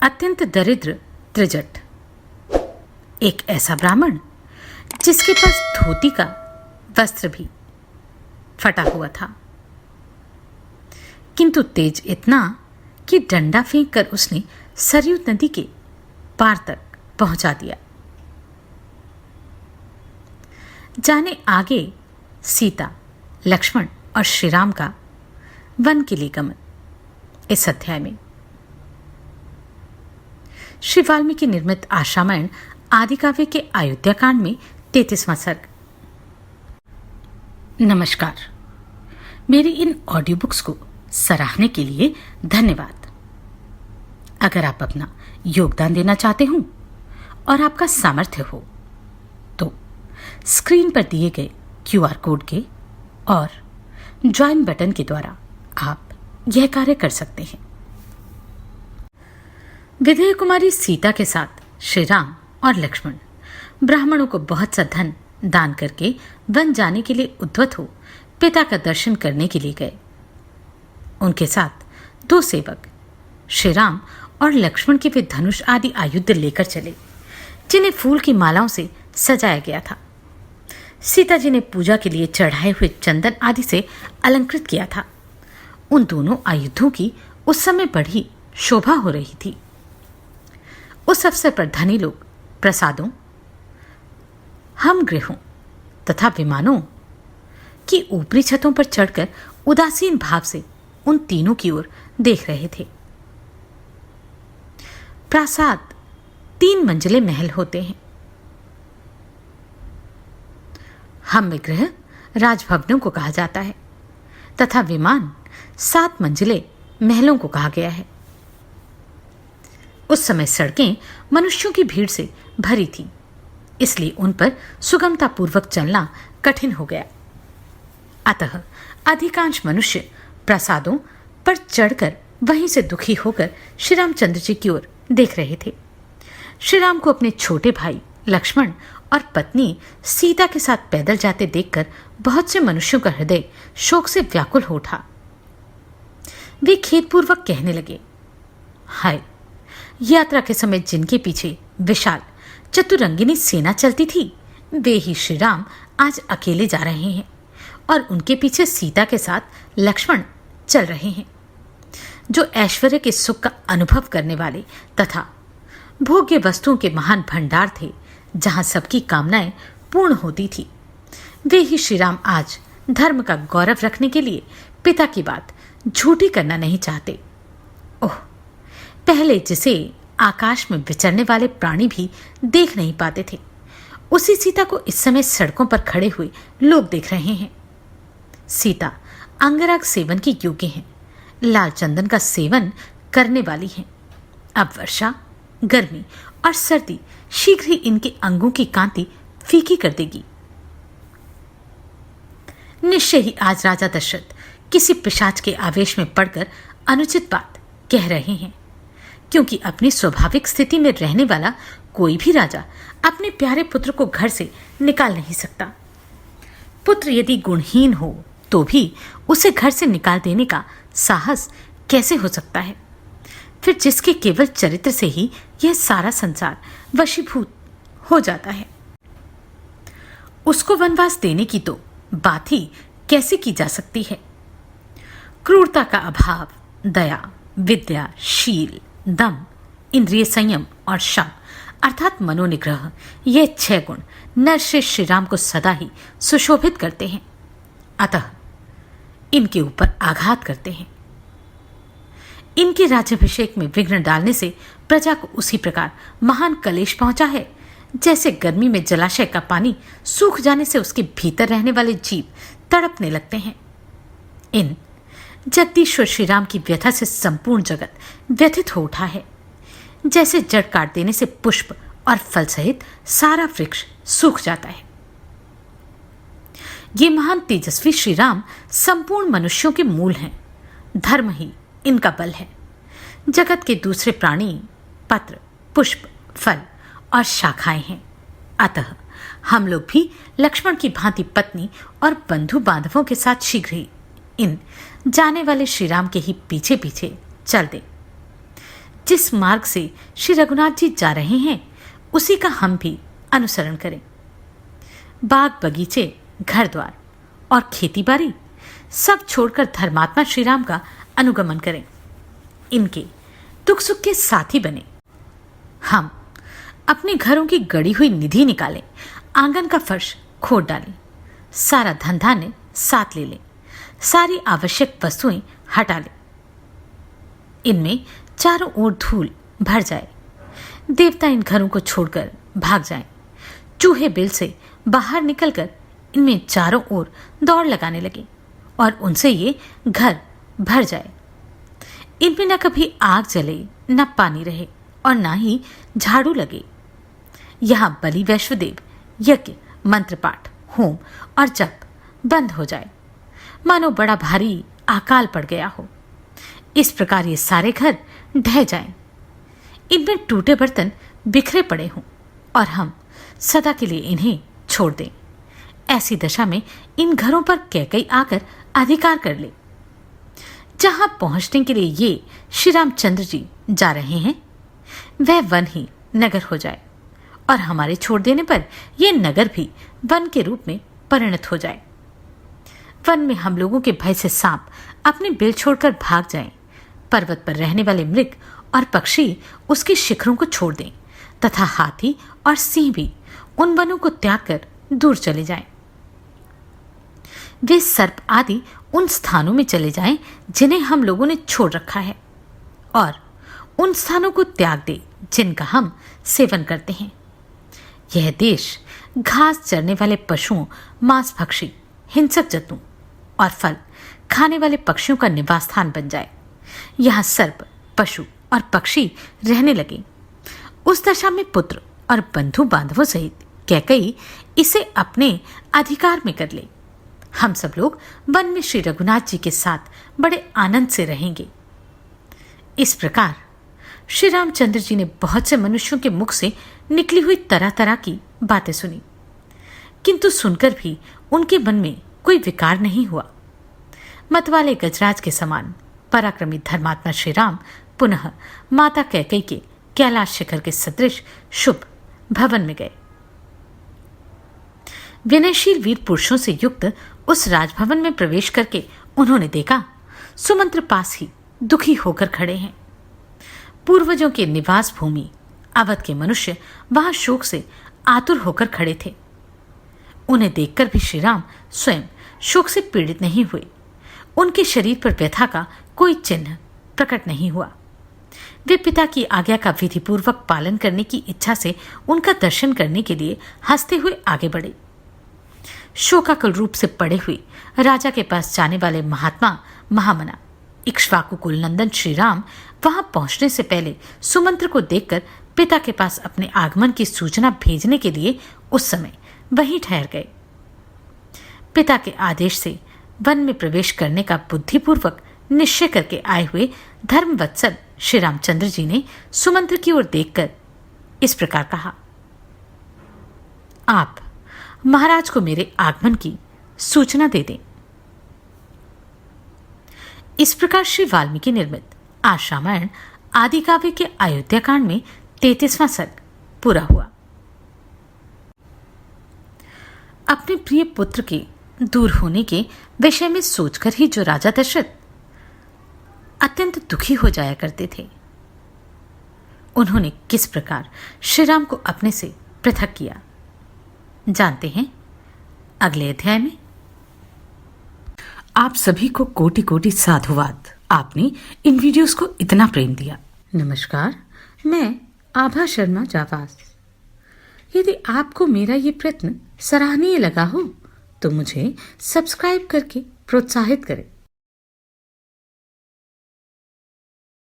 अत्यंत दरिद्र त्रिजट, एक ऐसा ब्राह्मण जिसके पास धोती का वस्त्र भी फटा हुआ था, किंतु तेज इतना कि डंडा फेंक कर उसने सरयू नदी के पार तक पहुंचा दिया। जाने आगे सीता, लक्ष्मण और श्री राम का वन के लिए गमन। इस अध्याय में श्री वाल्मीकि निर्मित आशामयण आदि काव्य के अयोध्या कांड में 33वां सर्ग। नमस्कार। मेरी इन ऑडियो बुक्स को सराहने के लिए धन्यवाद। अगर आप अपना योगदान देना चाहते हो और आपका सामर्थ्य हो तो स्क्रीन पर दिए गए QR कोड के और ज्वाइन बटन के द्वारा आप यह कार्य कर सकते हैं। विदेह कुमारी सीता के साथ श्री राम और लक्ष्मण ब्राह्मणों को बहुत सा धन दान करके वन जाने के लिए उद्यत हो पिता का दर्शन करने के लिए गए। उनके साथ 2 सेवक श्री राम और लक्ष्मण के वे धनुष आदि आयुध लेकर चले, जिन्हें फूल की मालाओं से सजाया गया था। सीता जी ने पूजा के लिए चढ़ाए हुए चंदन आदि से अलंकृत किया था। उन दोनों आयुधों की उस समय बड़ी शोभा हो रही थी। उस अवसर पर धनी लोग प्रसादों, हम गृहों तथा विमानों की ऊपरी छतों पर चढ़कर उदासीन भाव से उन तीनों की ओर देख रहे थे। प्रासाद 3 मंजिले महल होते हैं। हम गृह राजभवनों को कहा जाता है तथा विमान 7 मंजिले महलों को कहा गया है। उस समय सड़कें मनुष्यों की भीड़ से भरी थीं, इसलिए उन पर सुगमता पूर्वक चलना कठिन हो गया। अतः अधिकांश मनुष्य प्रासादों पर चढ़कर वहीं से दुखी होकर श्री रामचंद्र जी की ओर देख रहे थे। श्री राम को अपने छोटे भाई लक्ष्मण और पत्नी सीता के साथ पैदल जाते देखकर बहुत से मनुष्यों का हृदय शोक से व्याकुल हो उठा। वे खेदपूर्वक कहने लगे, हाय, यात्रा के समय जिनके पीछे विशाल चतुरंगिनी सेना चलती थी, वे ही श्री राम आज अकेले जा रहे हैं और उनके पीछे सीता के साथ लक्ष्मण चल रहे हैं, जो ऐश्वर्य के सुख का अनुभव करने वाले तथा भोग्य वस्तुओं के महान भंडार थे, जहां सबकी कामनाएं पूर्ण होती थी। वे ही श्री राम आज धर्म का गौरव रखने के लिए पिता की बात झूठी करना नहीं चाहते। ओह, पहले जिसे आकाश में विचरने वाले प्राणी भी देख नहीं पाते थे, उसी सीता को इस समय सड़कों पर खड़े हुए लोग देख रहे हैं। सीता अंगराग सेवन की योग्य हैं, लाल चंदन का सेवन करने वाली हैं। अब वर्षा, गर्मी और सर्दी शीघ्र ही इनके अंगों की कांति फीकी कर देगी। निश्चय ही आज राजा दशरथ किसी पिशाच के आवेश में पड़कर अनुचित बात कह रहे हैं, क्योंकि अपनी स्वाभाविक स्थिति में रहने वाला कोई भी राजा अपने प्यारे पुत्र को घर से निकाल नहीं सकता। पुत्र यदि गुणहीन हो तो भी उसे घर से निकाल देने का साहस कैसे हो सकता है? फिर जिसके केवल चरित्र से ही यह सारा संसार वशीभूत हो जाता है, उसको वनवास देने की तो बात ही कैसे की जा सकती है? क्रूरता का अभाव, दया, विद्या, शील, दम, इंद्रिय संयम और शम अर्थात मनोनिग्रह, ये 6 गुण नरश्रेष्ठ श्री राम को सदा ही सुशोभित करते हैं, अतः इनके ऊपर आघात करते हैं। इनके राज्याभिषेक में विघ्न डालने से प्रजा को उसी प्रकार महान कलेश पहुंचा है, जैसे गर्मी में जलाशय का पानी सूख जाने से उसके भीतर रहने वाले जीव तड़पने लगते हैं। इन जगदीश्वर श्री राम की व्यथा से संपूर्ण जगत व्यथित हो उठा है, जैसे जड़ काट देने से पुष्प और फल सहित सारा वृक्ष सूख जाता है। ये महान तेजस्वी श्री राम संपूर्ण मनुष्यों के मूल हैं। धर्म ही इनका बल है। जगत के दूसरे प्राणी पत्र, पुष्प, फल और शाखाएं हैं। अतः हम लोग भी लक्ष्मण की भांति पत्नी और बंधु बांधवों के साथ शीघ्र ही इन जाने वाले श्री राम के ही पीछे पीछे चल दे। जिस मार्ग से श्री रघुनाथ जी जा रहे हैं उसी का हम भी अनुसरण करें। बाग बगीचे, घर द्वार और खेती बाड़ी सब छोड़कर धर्मात्मा श्री राम का अनुगमन करें। इनके दुख सुख के साथी बने। हम अपने घरों की गड़ी हुई निधि निकालें, आंगन का फर्श खोद डालें, सारा धन धान्य साथ ले लें, सारी आवश्यक वस्तुएं हटा लें। इनमें चारों ओर धूल भर जाए, देवता इन घरों को छोड़कर भाग जाएं, चूहे बिल से बाहर निकलकर इनमें चारों ओर दौड़ लगाने लगे और उनसे ये घर भर जाए। इनमें न कभी आग जले, न पानी रहे और न ही झाड़ू लगे। यहां बलि, वैश्वदेव, यज्ञ, मंत्र पाठ, होम और जप बंद हो जाए, मानो बड़ा भारी अकाल पड़ गया हो। इस प्रकार ये सारे घर ढह जाएं, इनमें टूटे बर्तन बिखरे पड़े हों और हम सदा के लिए इन्हें छोड़ दें। ऐसी दशा में इन घरों पर कैकई आकर अधिकार कर ले। जहां पहुंचने के लिए ये श्री रामचंद्र जी जा रहे हैं वह वन ही नगर हो जाए और हमारे छोड़ देने पर यह नगर भी वन के रूप में परिणत हो जाए। वन में हम लोगों के भय से सांप अपने बिल छोड़कर भाग जाएं, पर्वत पर रहने वाले मृग और पक्षी उसके शिखरों को छोड़ दें तथा हाथी और सिंह भी उन वनों को त्याग कर दूर चले जाएं। वे सर्प आदि उन स्थानों में चले जाएं जिन्हें हम लोगों ने छोड़ रखा है और उन स्थानों को त्याग दे जिनका हम सेवन करते हैं। यह देश घास चरने वाले पशुओं, मांस भक्षी, हिंसक जंतुओं और फल खाने वाले पक्षियों का निवास स्थान बन जाए। यहाँ सर्प, पशु और पक्षी रहने लगे। उस दशा में पुत्र और बंधु बांधवों सहित कैकई इसे अपने अधिकार में कर ले। हम सब लोग वन में श्री रघुनाथ जी के साथ बड़े आनंद से रहेंगे। इस प्रकार श्री रामचंद्र जी ने बहुत से मनुष्यों के मुख से निकली हुई तरह तरह की बातें सुनी, किंतु सुनकर भी उनके मन में कोई विकार नहीं हुआ। मतवाले गजराज के समान पराक्रमी धर्मात्मा श्री राम पुनः माता कैकई के कैलाश शिखर के सदृश शुभ भवन में गए। विनयशील वीर पुरुषों से युक्त उस राजभवन में प्रवेश करके उन्होंने देखा सुमंत्र पास ही दुखी होकर खड़े हैं। पूर्वजों के निवास भूमि अवध के मनुष्य वहां शोक से आतुर होकर खड़े थे। उन्हें देखकर भी श्री राम स्वयं शोक से पीड़ित नहीं हुए। उनके शरीर पर व्यथा का कोई चिन्ह प्रकट नहीं हुआ। वे पिता की आज्ञा का विधिपूर्वक पालन करने की इच्छा से उनका दर्शन करने के लिए हंसते हुए आगे बढ़े। शोकाकुल रूप से पड़े हुए राजा के पास जाने वाले महात्मा महामना इक्ष्वाकु कुल नंदन श्री राम वहां पहुंचने से पहले सुमंत्र को देखकर पिता के पास अपने आगमन की सूचना भेजने के लिए उस समय वहीं ठहर गए। पिता के आदेश से वन में प्रवेश करने का बुद्धिपूर्वक निश्चय करके आए हुए धर्मवत्सल श्री रामचंद्र जी ने सुमंत्र की ओर देखकर इस प्रकार कहा, आप महाराज को मेरे आगमन की सूचना दे दें। इस प्रकार श्री वाल्मीकि निर्मित आज रामायण आदि काव्य के अयोध्या कांड में 33वां सर्ग पूरा हुआ। अपने प्रिय पुत्र के दूर होने के विषय में सोचकर ही जो राजा दशरथ अत्यंत दुखी हो जाया करते थे, उन्होंने किस प्रकार श्री राम को अपने से पृथक किया जानते हैं अगले अध्याय में। आप सभी को कोटि कोटि साधुवाद। आपने इन वीडियोस को इतना प्रेम दिया। नमस्कार, मैं आभा शर्मा जावास। यदि आपको मेरा ये प्रयत्न सराहनीय लगा हो तो मुझे सब्सक्राइब करके प्रोत्साहित करें।